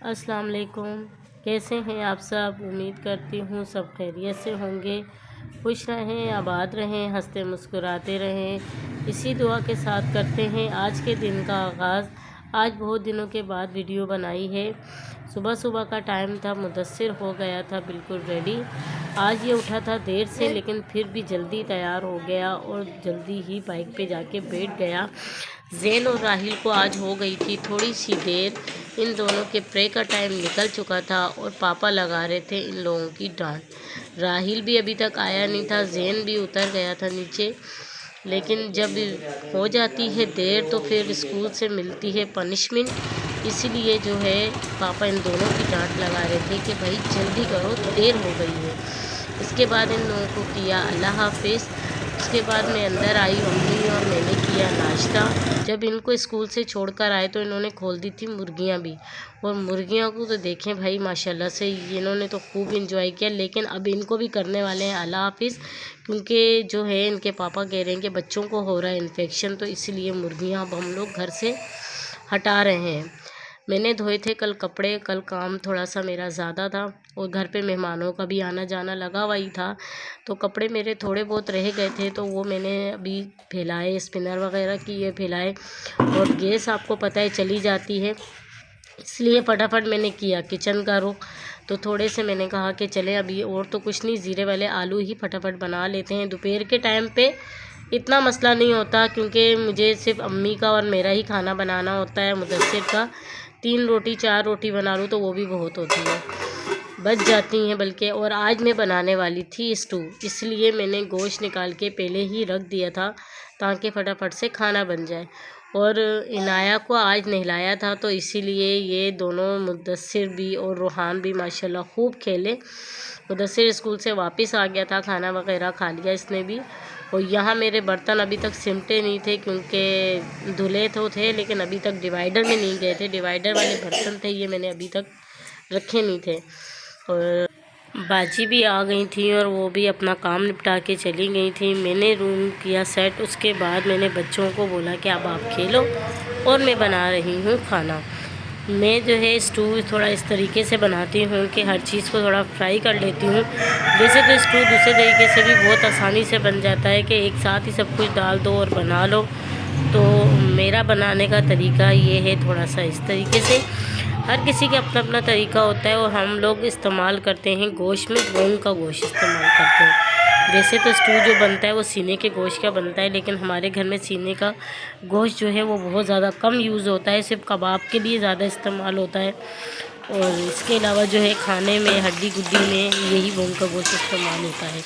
अस्सलाम वालेकुम। कैसे हैं आप सब? उम्मीद करती हूँ सब खैरियत से होंगे, खुश रहें, आबाद रहें, हंसते मुस्कुराते रहें। इसी दुआ के साथ करते हैं आज के दिन का आगाज़। आज बहुत दिनों के बाद वीडियो बनाई है। सुबह सुबह का टाइम था, मुदस्सिर हो गया था बिल्कुल रेडी। आज ये उठा था देर से, लेकिन फिर भी जल्दी तैयार हो गया और जल्दी ही बाइक पे जाके बैठ गया। ज़ैन और राहिल को आज हो गई थी थोड़ी सी देर। इन दोनों के प्रे का टाइम निकल चुका था और पापा लगा रहे थे इन लोगों की डांट। राहिल भी अभी तक आया नहीं था, ज़ैन भी उतर गया था नीचे। लेकिन जब हो जाती है देर तो फिर स्कूल से मिलती है पनिशमेंट। इसीलिए जो है पापा इन दोनों की डांट लगा रहे थे कि भाई जल्दी करो, देर हो गई है। इसके बाद इन लोगों को किया अल्लाह हाफिज़। उसके बाद मैं अंदर आई मम्मी और मैंने किया नाश्ता। जब इनको स्कूल से छोड़कर आए तो इन्होंने खोल दी थी मुर्गियाँ भी, और मुर्गियों को तो देखें भाई माशाल्लाह से इन्होंने तो खूब इंजॉय किया। लेकिन अब इनको भी करने वाले हैं अल्लाह हाफिज़, क्योंकि जो है इनके पापा कह रहे हैं कि बच्चों को हो रहा है इन्फेक्शन, तो इसीलिए मुर्गियाँ अब हम लोग घर से हटा रहे हैं। मैंने धोए थे कल कपड़े, कल काम थोड़ा सा मेरा ज़्यादा था और घर पे मेहमानों का भी आना जाना लगा हुआ ही था, तो कपड़े मेरे थोड़े बहुत रह गए थे, तो वो मैंने अभी फैलाए, स्पिनर वगैरह किए फैलाए। और गैस आपको पता है चली जाती है, इसलिए फटाफट मैंने किया किचन का रुख। तो थोड़े से मैंने कहा कि चले अभी और तो कुछ नहीं, ज़ीरे वाले आलू ही फटाफट बना लेते हैं। दोपहर के टाइम पे इतना मसला नहीं होता, क्योंकि मुझे सिर्फ अम्मी का और मेरा ही खाना बनाना होता है, मुदस्सिर का 3 रोटी 4 रोटी बना लूँ तो वो भी बहुत होती है, बच जाती हैं बल्कि। और आज मैं बनाने वाली थी स्टू, इसलिए मैंने गोश्त निकाल के पहले ही रख दिया था ताकि फटाफट से खाना बन जाए। और इनाया को आज नहलाया था, तो इसीलिए ये दोनों मुदस्सिर भी और रूहान भी माशाल्लाह खूब खेले। मुदस्सिर स्कूल से वापस आ गया था, खाना वगैरह खा लिया इसने भी। और यहाँ मेरे बर्तन अभी तक सिमटे नहीं थे, क्योंकि धुले तो थे लेकिन अभी तक डिवाइडर में नहीं गए थे। डिवाइडर वाले बर्तन थे ये, मैंने अभी तक रखे नहीं थे। और बाजी भी आ गई थी और वो भी अपना काम निपटा के चली गई थी। मैंने रूम किया सेट, उसके बाद मैंने बच्चों को बोला कि अब आप खेलो और मैं बना रही हूँ खाना। मैं जो है स्टू थोड़ा इस तरीके से बनाती हूँ कि हर चीज़ को थोड़ा फ्राई कर लेती हूँ। वैसे तो स्टू दूसरे तरीके से भी बहुत आसानी से बन जाता है कि एक साथ ही सब कुछ डाल दो और बना लो, तो मेरा बनाने का तरीका ये है थोड़ा सा इस तरीके से। हर किसी का अपना अपना तरीका होता है, और हम लोग इस्तेमाल करते हैं गोश्त में मूंग का गोश्त इस्तेमाल करते हैं। वैसे तो स्टू जो बनता है वो सीने के गोश्त का बनता है, लेकिन हमारे घर में सीने का गोश्त जो है वो बहुत ज़्यादा कम यूज़ होता है, सिर्फ कबाब के लिए ज़्यादा इस्तेमाल होता है। और इसके अलावा जो है खाने में हड्डी गुड्डी में यही मूंग का गोश्त इस्तेमाल होता है।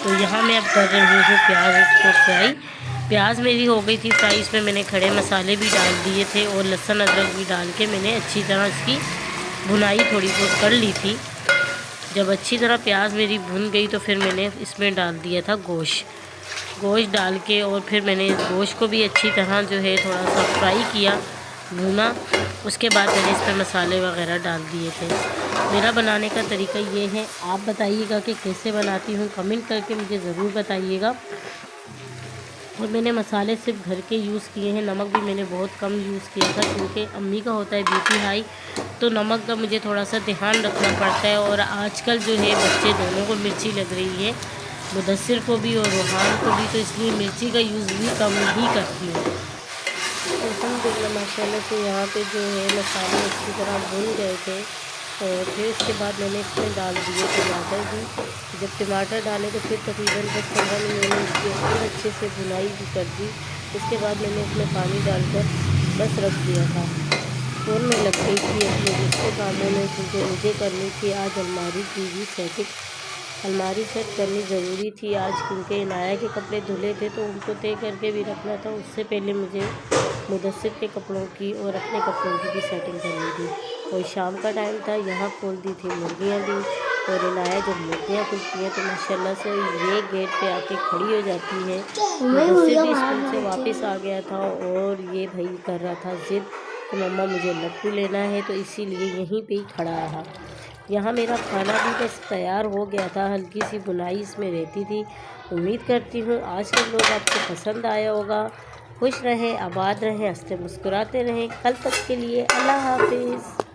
तो यहाँ मैं अब कर रही हूँ प्याज को फ्राई। प्याज मेरी हो गई थी फ्राई, इसमें मैंने खड़े मसाले भी डाल दिए थे और लहसुन अदरक भी डाल के मैंने अच्छी तरह इसकी भुनाई थोड़ी बहुत कर ली थी। जब अच्छी तरह प्याज मेरी भुन गई तो फिर मैंने इसमें डाल दिया था गोश्त डाल के, और फिर मैंने इस गोश्त को भी अच्छी तरह जो है थोड़ा सा फ्राई किया, भुना। उसके बाद मैंने इस पर मसाले वगैरह डाल दिए थे। मेरा बनाने का तरीका ये है, आप बताइएगा कि कैसे बनाती हूँ, कमेंट करके मुझे ज़रूर बताइएगा। और मैंने मसाले सिर्फ घर के यूज़ किए हैं, नमक भी मैंने बहुत कम यूज़ किया था, क्योंकि अम्मी का होता है बीपी हाई, तो नमक का मुझे थोड़ा सा ध्यान रखना पड़ता है। और आजकल जो है बच्चे दोनों को मिर्ची लग रही है, मुदस्सिर को भी और रूहान को भी, तो इसलिए मिर्ची का यूज़ भी कम ही करती हूँ। अल्हम्दुलिल्लाह माशाल्लाह से यहाँ पे जो है मसाले अच्छी तरह भून गए थे। और फिर उसके बाद मैंने इसमें डाल दिए टमाटर भी। जब टमाटर डाले तो फिर तकरीबन 10-15 मिनट मैंने इसकी और अच्छे से भुनाई भी कर दी। उसके बाद मैंने इसमें पानी डालकर बस रख दिया था। फ़ोन में लग गई थी अपने दूसरे कामों में, क्योंकि मुझे करनी थी आज अलमारी की भी सेटिंग। अलमारी सेट करनी ज़रूरी थी आज, क्योंकि इनाया के कपड़े धुले थे तो उनको तय करके भी रखना था। उससे पहले मुझे मुदस्सिर के कपड़ों की और अपने कपड़ों की भी सेटिंग करनी थी। और शाम का टाइम था, यहाँ खोल दी थी मुर्गियाँ भी। और इनाया जब मुर्गियाँ खुलती हैं तो माशाल्लाह से ये गेट पे आके खड़ी हो जाती है। मुदस्सिर भी स्कूल से वापस आ गया था और ये भाई कर रहा था ज़िद कि मम्मा मुझे लड्डू लेना है, तो इसीलिए यहीं पे ही खड़ा रहा। यहाँ मेरा खाना भी बस तैयार हो गया था, हल्की सी बुनाई इसमें रहती थी। उम्मीद करती हूँ आज के लोग आपको पसंद आया होगा। खुश रहें, आबाद रहें, हंसते मुस्कुराते रहें। कल तक के लिए अल्लाह हाफिज़।